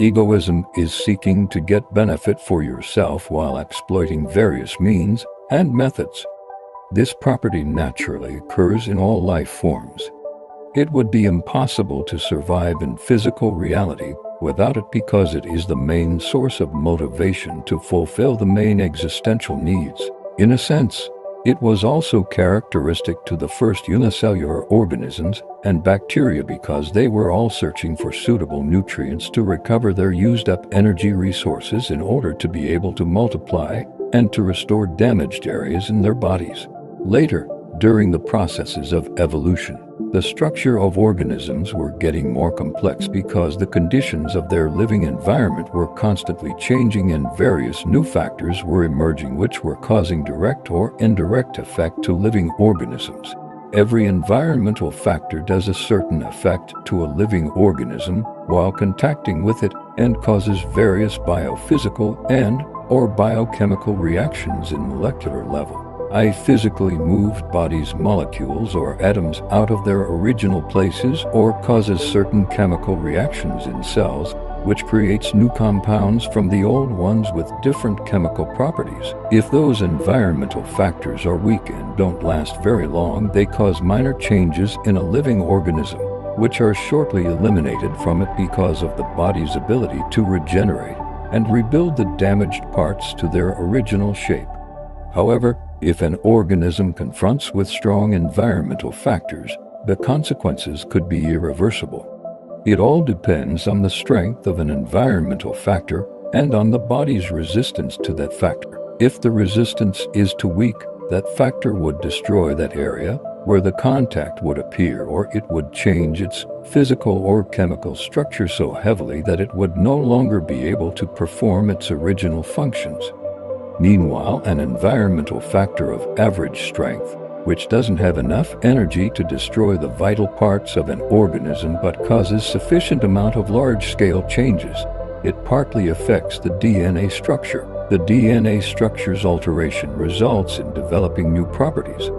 Egoism is seeking to get benefit for yourself while exploiting various means and methods. This property naturally occurs in all life forms. It would be impossible to survive in physical reality without it because it is the main source of motivation to fulfill the main existential needs. In a sense, it was also characteristic to the first unicellular organisms and bacteria because they were all searching for suitable nutrients to recover their used-up energy resources in order to be able to multiply and to restore damaged areas in their bodies. Later, during the processes of evolution, the structure of organisms were getting more complex because the conditions of their living environment were constantly changing and various new factors were emerging which were causing direct or indirect effect to living organisms. Every environmental factor does a certain effect to a living organism while contacting with it and causes various biophysical and/or biochemical reactions in molecular level. I physically moved bodies' molecules or atoms out of their original places or causes certain chemical reactions in cells, which creates new compounds from the old ones with different chemical properties. If those environmental factors are weak and don't last very long, they cause minor changes in a living organism, which are shortly eliminated from it because of the body's ability to regenerate and rebuild the damaged parts to their original shape. However, if an organism confronts with strong environmental factors, the consequences could be irreversible. It all depends on the strength of an environmental factor and on the body's resistance to that factor. If the resistance is too weak, that factor would destroy that area where the contact would appear, or it would change its physical or chemical structure so heavily that it would no longer be able to perform its original functions. Meanwhile, an environmental factor of average strength, which doesn't have enough energy to destroy the vital parts of an organism but causes sufficient amount of large-scale changes, it partly affects the DNA structure. The DNA structure's alteration results in developing new properties.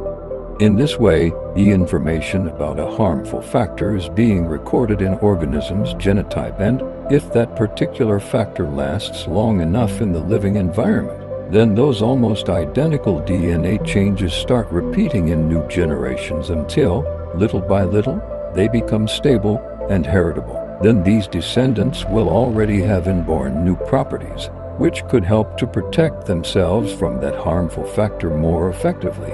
In this way, the information about a harmful factor is being recorded in organisms' genotype, and if that particular factor lasts long enough in the living environment, then those almost identical DNA changes start repeating in new generations until, little by little, they become stable and heritable. Then these descendants will already have inborn new properties, which could help to protect themselves from that harmful factor more effectively.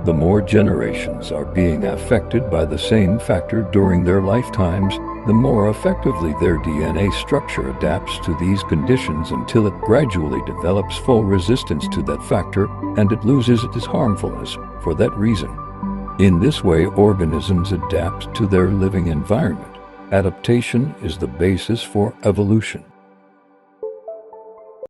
The more generations are being affected by the same factor during their lifetimes, the more effectively their DNA structure adapts to these conditions until it gradually develops full resistance to that factor and it loses its harmfulness for that reason. In this way, organisms adapt to their living environment. Adaptation is the basis for evolution.